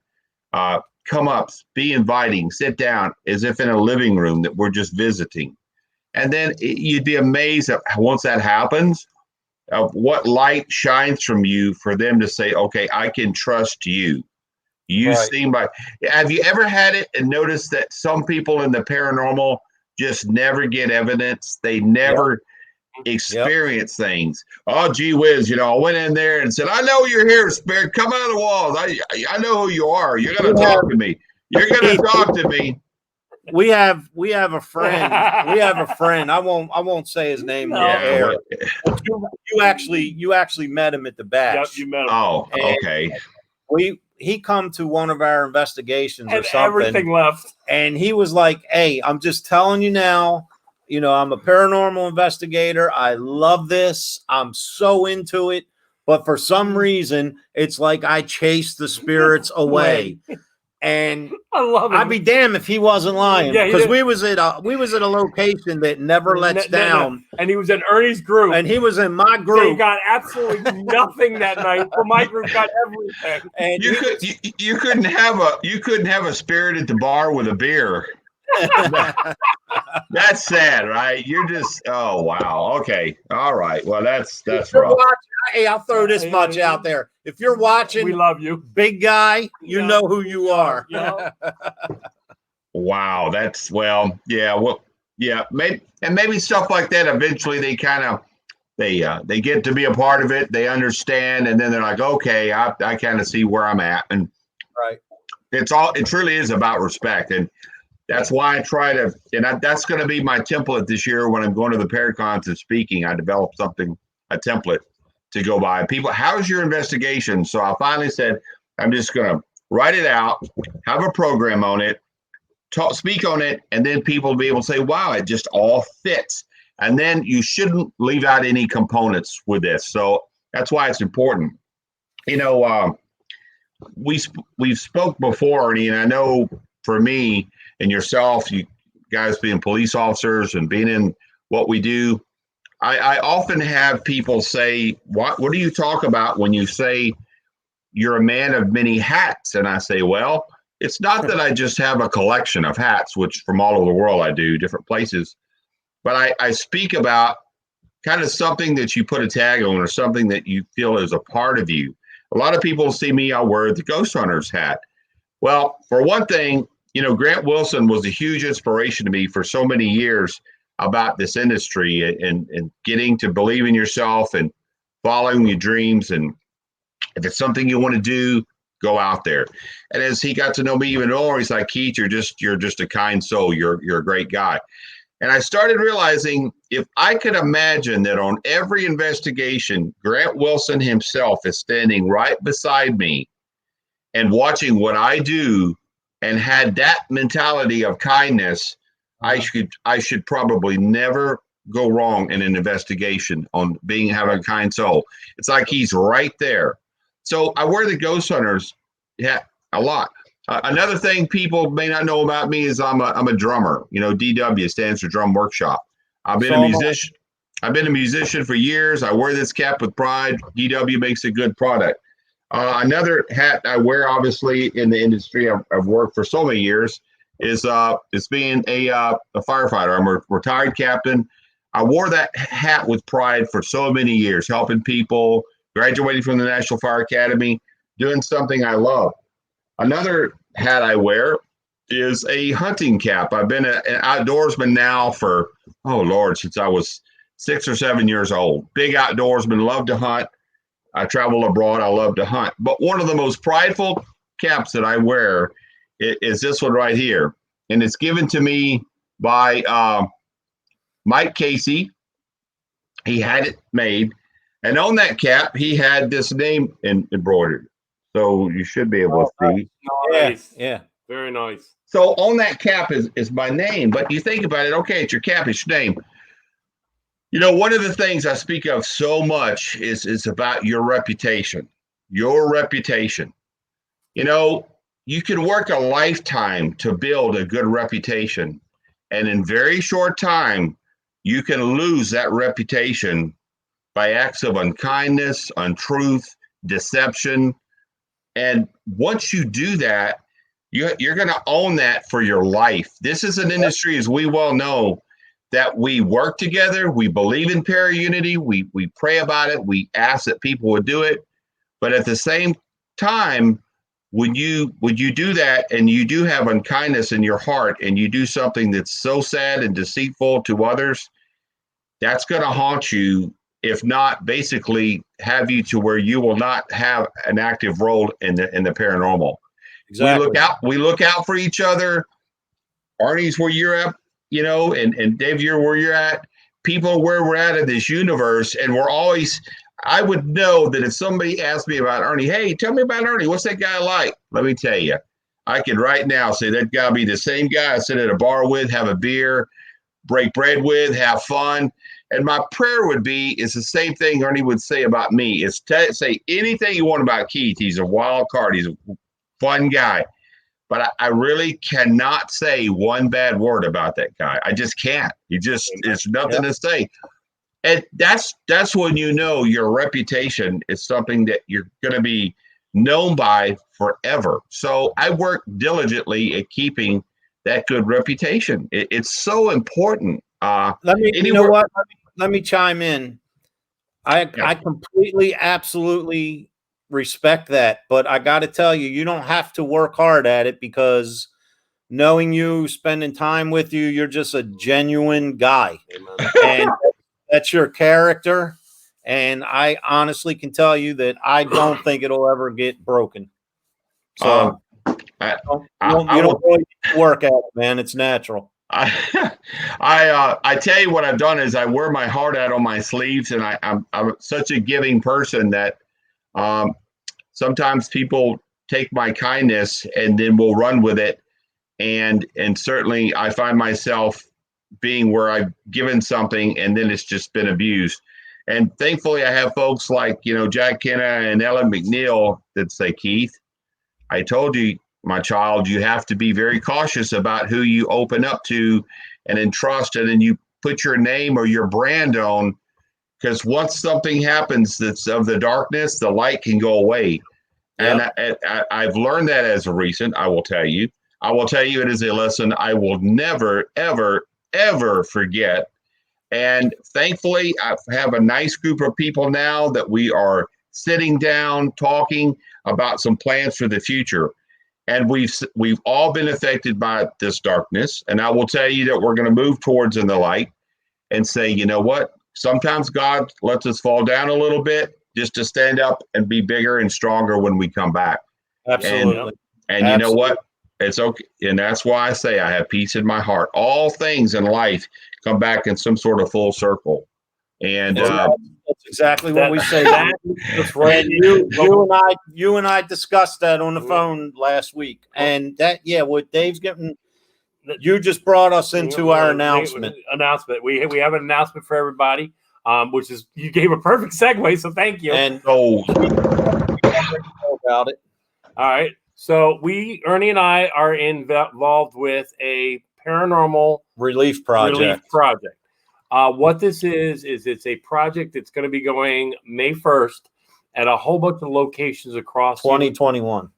Come up, be inviting, sit down as if in a living room that we're just visiting. And then you'd be amazed at once that happens, of what light shines from you for them to say, okay, I can trust you. You seem like, have you ever had it and noticed that some people in the paranormal just never get evidence? They never experience things. Oh, gee whiz, I went in there and said, I know you're here, spirit. Come out of the walls. I know who you are. You're going to talk to me. You're going to talk to me. We have a friend. I won't say his name on air. You actually met him at the batch. Yep, you met him. Oh, okay. He come to one of our investigations and or something. Everything left. And he was like, hey, I'm just telling you now, I'm a paranormal investigator. I love this. I'm so into it. But for some reason, it's like I chase the spirits away. And I love it. I'd be damned if he wasn't lying, because we was at a location that never lets down. And he was in Ernie's group, and he was in my group. So he got absolutely nothing that night. But my group got everything. And you couldn't have a spirit at the bar with a beer. That's sad, right? You're just wow. Okay, all right. Well, that's rough. Hey, I'll throw this much out there. If you're watching, we love you, big guy. You know who you are. Wow, maybe stuff like that. Eventually, they kind of they get to be a part of it. They understand, and then they're like, okay, I kind of see where I'm at, and it truly is about respect, and that's why I try to, that's going to be my template this year when I'm going to the Paracons and speaking. I developed a template to go by. People, how's your investigation? So I finally said, I'm just going to write it out, have a program on it, speak on it, and then people will be able to say, wow, it just all fits. And then you shouldn't leave out any components with this. So that's why it's important. We've spoke before, Ernie, and I know for me and yourself, you guys being police officers and being in what we do, I often have people say, what do you talk about when you say you're a man of many hats? And I say, well, it's not that I just have a collection of hats, which from all over the world I do, different places, but I speak about kind of something that you put a tag on or something that you feel is a part of you. A lot of people see me, I wear the Ghost Hunter's hat. Well, for one thing, Grant Wilson was a huge inspiration to me for so many years about this industry and getting to believe in yourself and following your dreams. And if it's something you want to do, go out there. And as he got to know me even more, he's like, Keith, you're just a kind soul. You're a great guy. And I started realizing if I could imagine that on every investigation, Grant Wilson himself is standing right beside me and watching what I do and had that mentality of kindness, I should probably never go wrong in an investigation on having a kind soul. It's like he's right there. So I wear the Ghost Hunters hat a lot. Another thing people may not know about me is I'm a drummer. You know, DW stands for Drum Workshop. I've been a musician. I've been a musician for years. I wear this cap with pride. DW makes a good product. Another hat I wear, obviously, in the industry I've worked for so many years, is being a firefighter. I'm a retired captain. I wore that hat with pride for so many years, helping people, graduating from the National Fire Academy, doing something I love. Another hat I wear is a hunting cap. I've been an outdoorsman now for, oh Lord, since I was 6 or 7 years old. Big outdoorsman, love to hunt. I travel abroad. I love to hunt. But one of the most prideful caps that I wear is this one right here. And it's given to me by Mike Casey. He had it made. And on that cap, he had this name embroidered. So you should be able to see. Nice. Yeah. Very nice. So on that cap is my name. But you think about it, okay, it's your cap, it's your name. You know, one of the things I speak of so much is about your reputation. Your reputation. You know, you can work a lifetime to build a good reputation. And in very short time, you can lose that reputation by acts of unkindness, untruth, deception. And once you do that, you're going to own that for your life. This is an industry, as we well know, that we work together. We believe in para-unity. We pray about it. We ask that people would do it. But at the same time, when you do that and you do have unkindness in your heart and you do something that's so sad and deceitful to others, that's going to haunt you, if not basically have you to where you will not have an active role in the paranormal. Exactly. We look out for each other. Arnie's where you're at, you know, and Dave, you're where you're at. People are where we're at in this universe, and we're always. I would know that if somebody asked me about Ernie, hey, tell me about Ernie. What's that guy like? Let me tell you, I could right now say that guy be the same guy I sit at a bar with, have a beer, break bread with, have fun. And my prayer would be is the same thing Ernie would say about me. Is say anything you want about Keith. He's a wild card. He's a fun guy. But I really cannot say one bad word about that guy. I just can't. It's nothing to say. And that's when you know your reputation is something that you're going to be known by forever. So I work diligently at keeping that good reputation. It's so important. You know what? Let me chime in. I completely, absolutely respect that, but I got to tell you, you don't have to work hard at it, because knowing you, spending time with you, you're just a genuine guy. And that's your character. And I honestly can tell you that I don't think it'll ever get broken. So you don't really work at it, man. It's natural. I tell you what I've done is I wear my heart out on my sleeves, and I'm such a giving person that sometimes people take my kindness and then will run with it, and certainly I find myself being where I've given something and then it's just been abused. And thankfully I have folks like, you know, Jack Kenna and Ellen McNeil that say, Keith, I told you, my child, you have to be very cautious about who you open up to and entrust, and then you put your name or your brand on, because once something happens that's of the darkness, the light can go away. Yep. And I've learned that as a recent, I will tell you it is a lesson I will never, ever, ever forget. And thankfully, I have a nice group of people now that we are sitting down talking about some plans for the future. And we've all been affected by this darkness. And I will tell you that we're going to move towards in the light and say, you know what? Sometimes God lets us fall down a little bit just to stand up and be bigger and stronger when we come back. Absolutely. And you know what? It's okay. And that's why I say I have peace in my heart. All things in life come back in some sort of full circle. And that's exactly what we say. That's right. You and I discussed that on the phone last week. And what Dave's getting, you just brought us into our announcement. We have an announcement for everybody, which is, you gave a perfect segue, so thank you. And about it. All right. So Ernie and I are involved with a paranormal Relief project. What this is it's a project that's going to be going May 1st at a whole bunch of locations across 2021.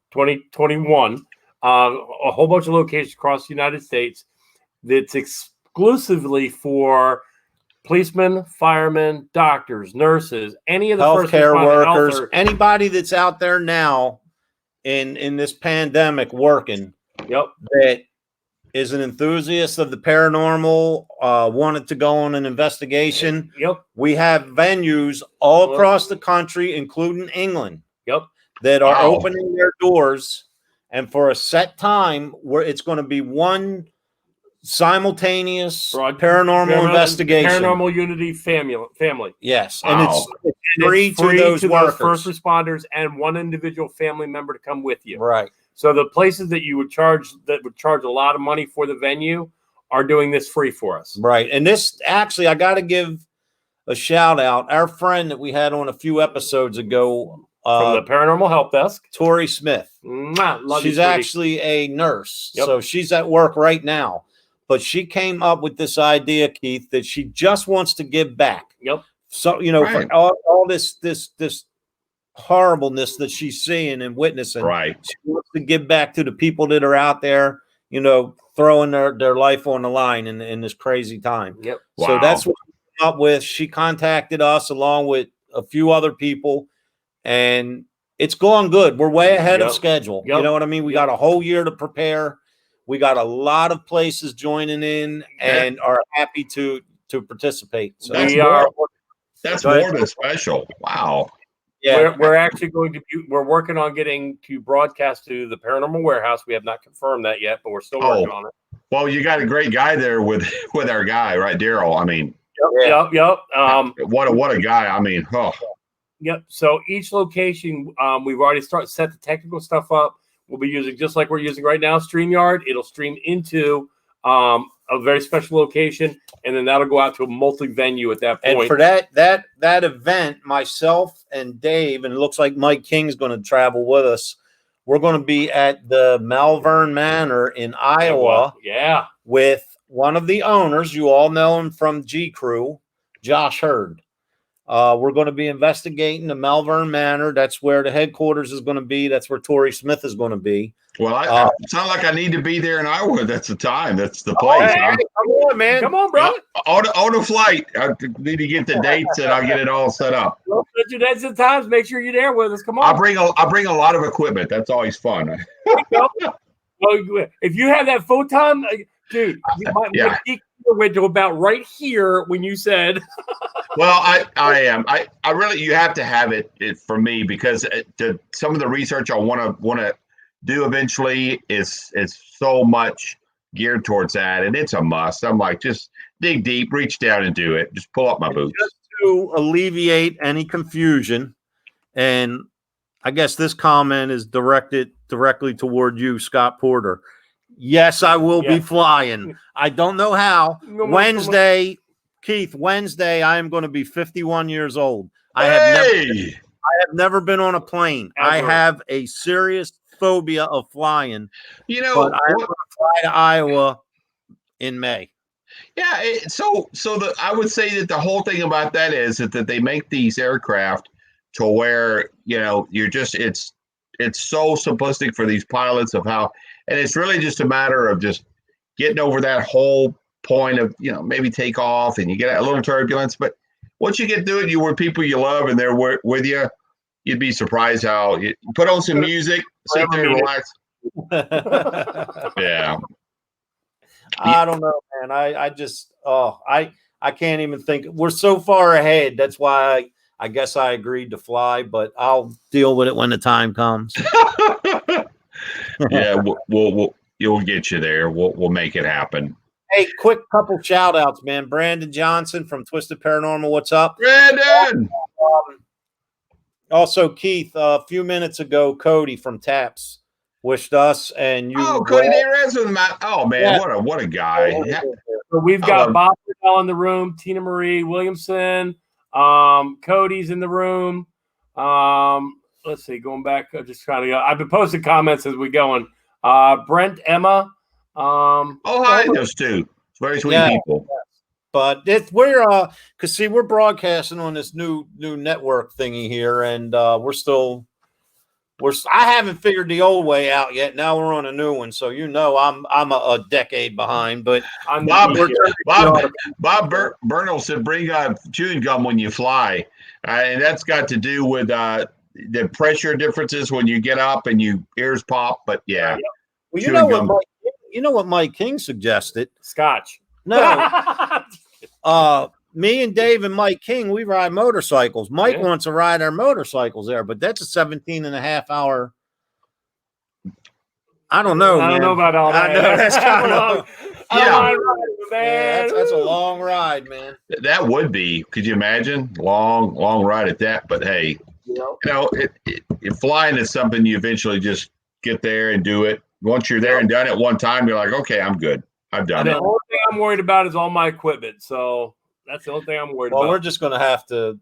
A whole bunch of locations across the United States that's exclusively for policemen, firemen, doctors, nurses, any of the healthcare workers, anybody that's out there now in this pandemic working. Yep. That is an enthusiast of the paranormal, wanted to go on an investigation. Yep. We have venues all across the country, including England. Yep. That are opening their doors, and for a set time where it's going to be one simultaneous paranormal investigation. Paranormal Unity family. Yes. And it's free to those first responders and one individual family member to come with you. Right. So the places that would charge a lot of money for the venue are doing this free for us. Right. And this actually, I got to give a shout out. Our friend that we had on a few episodes ago, from the Paranormal Help Desk, Tori Smith. She's actually a nurse. Yep. So she's at work right now. But she came up with this idea, Keith, that she just wants to give back. Yep. So, for all this horribleness that she's seeing and witnessing, right? She wants to give back to the people that are out there, throwing their life on the line in this crazy time. Yep. Wow. So that's what she came up with. She contacted us along with a few other people, and it's going good. We're way ahead of schedule. Yep. You know what I mean? We got a whole year to prepare. We got a lot of places joining in and are happy to participate. So that's more than special. Wow. Yeah, we're actually we're working on getting to broadcast to the Paranormal Warehouse. We have not confirmed that yet, but we're still working on it. Well, you got a great guy there with our guy, right, Daryl? I mean, yep. What a guy! I mean, Yep. So each location, we've already set the technical stuff up. We'll be using, just like we're using right now, StreamYard. It'll stream into a very special location, and then that'll go out to a multi-venue at that point. And for that event, myself and Dave, and it looks like Mike King's going to travel with us. We're going to be at the Malvern Manor in Iowa. Yeah. With one of the owners. You all know him from G Crew, Josh Hurd. We're going to be investigating the Malvern Manor. That's where the headquarters is going to be. That's where Tori Smith is going to be. Well, it's not like I need to be there in Iowa. That's the time. That's the place. Hey, come on, man. Come on, bro. On the flight. I need to get the dates and I'll get it all set up. Well, set your dates and times. Make sure you're there with us. Come on. I'll bring a lot of equipment. That's always fun. Well, if you have that photon, dude, my went to about right here when you said. Well, I am. I really, you have to have it for me, because some of the research I want to do eventually is so much geared towards that, and it's a must. I'm like, just dig deep, reach down and do it. Just pull up my boots. Just to alleviate any confusion, and I guess this comment is directed directly toward you, Scott Porter. Yes, I will be flying. I don't know how. Wednesday, Keith, I am going to be 51 years old. I have never been on a plane. Ever. I have a serious phobia of flying. But I'm going to fly to Iowa in May. Yeah, I would say that the whole thing about that is that they make these aircraft to where, you're just it's so simplistic for these pilots of how, and it's really just a matter of just getting over that whole point of, maybe take off and you get a little turbulence. But once you get through it, you're with people you love and they're with you, you'd be surprised how you put on some music, sit there and relax. Yeah. I don't know, man. I can't even think. We're so far ahead. That's why I guess I agreed to fly, but I'll deal with it when the time comes. Yeah, you'll get you there. We'll make it happen. Hey, quick couple shout outs, man. Brandon Johnson from Twisted Paranormal. What's up? Brandon. Also, Keith, a few minutes ago, Cody from Taps wished us and you. Oh, Cody Ramirez with my. Oh man, yeah. What a guy. Yeah. So we've got Bob in the room, Tina Marie Williamson, Cody's in the room. let's see, going back, just trying to go. I've been posting comments as we going. Brent, Emma. Oh, hi, those two. Very sweet people. But we're because see, we're broadcasting on this new network thingy here, and I haven't figured the old way out yet. Now we're on a new one, so I'm a decade behind. But Bob Bernal said bring chewing gum when you fly, and that's got to do with the pressure differences when you get up and your ears pop. But yeah, well, you know what Mike King suggested? Scotch. No. Me and Dave and Mike King, we ride motorcycles. Mike wants to ride our motorcycles there, but that's a 17.5 hour. I don't know. I don't know about all that. I know that's kind of man. That's a long ride, man. That would be. Could you imagine long ride at that? But hey, flying is something you eventually just get there and do it. Once you're there and done it one time, you're like, okay, I'm good. I've done it. The only thing I'm worried about is all my equipment. So that's the only thing I'm worried about. Well, we're gonna have to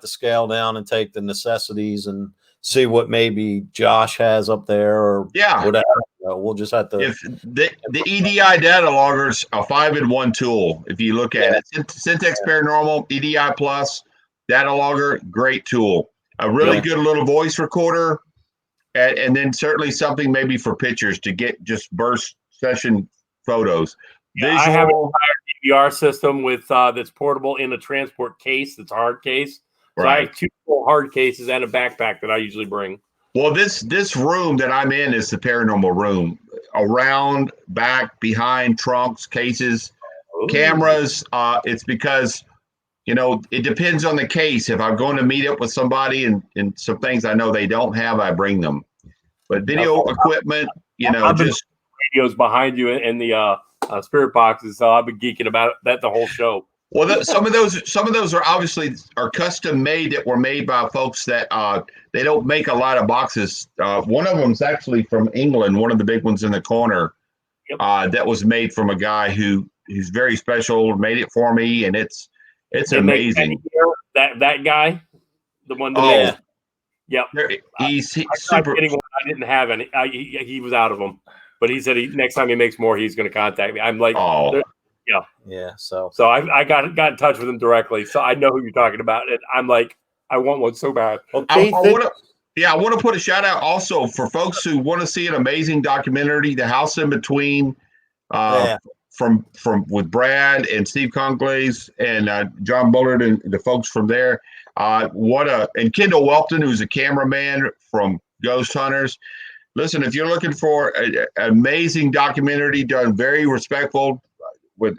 scale down and take the necessities and see what maybe Josh has up there or whatever. We'll just have to. If the EDI data logger's a 5-in-1 tool. If you look at it, Syntex Paranormal EDI Plus data logger, great tool. A really good little voice recorder, and then certainly something maybe for pictures to get just burst session photos. I have an entire DVR system with that's portable in a transport case. That's a hard case. So I have 2 full hard cases and a backpack that I usually bring. Well, this room that I'm in is the paranormal room. Around, back, behind, trunks, cases, cameras. It's because, it depends on the case. If I'm going to meet up with somebody and some things I know they don't have, I bring them. But video equipment, just videos behind you in the spirit boxes. So I've been geeking about that the whole show. Well, some of those are obviously custom made that were made by folks that they don't make a lot of boxes. One of them is actually from England, one of the big ones in the corner. That was made from a guy who's very special, made it for me, and it's amazing. That guy, the one that he's super. I didn't have any. He was out of them, but he said next time he makes more, he's going to contact me. I'm like, yeah. So I got in touch with him directly, so I know who you're talking about, and I'm like, I want one so bad. I want to put a shout out also for folks who want to see an amazing documentary, The House in Between, from with Brad and Steve Conglaze and John Bullard and the folks from there. And Kendall Welton, who's a cameraman from Ghost Hunters. Listen, if you're looking for an amazing documentary done very respectful with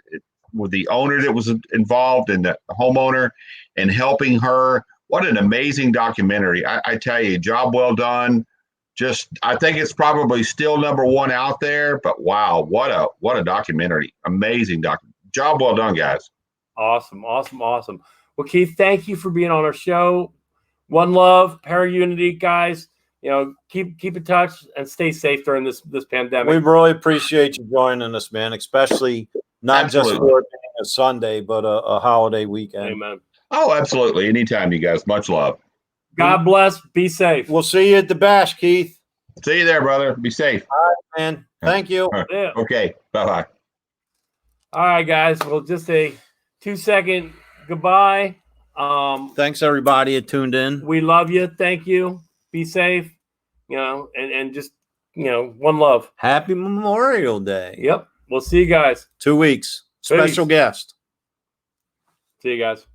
the owner that was involved and the homeowner and helping her, what an amazing documentary. I tell you, job well done. I think it's probably still #1 out there, but wow, what a documentary. Amazing job well done, guys. Awesome. Well, Keith, thank you for being on our show. One love, Para-Unity, guys. Keep in touch and stay safe during this pandemic. We really appreciate you joining us, man, especially not just for a Sunday, but a holiday weekend. Amen. Oh, absolutely. Anytime, you guys. Much love. God bless. Be safe. We'll see you at the bash, Keith. See you there, brother. Be safe. All right, man. Thank you. Yeah. Okay. Bye-bye. All right, guys. Well, just a 2-second goodbye. Thanks, everybody that tuned in. We love you. Thank you. Be safe. And just, one love. Happy Memorial Day. Yep. We'll see you guys. 2 weeks. Special guest. See you guys.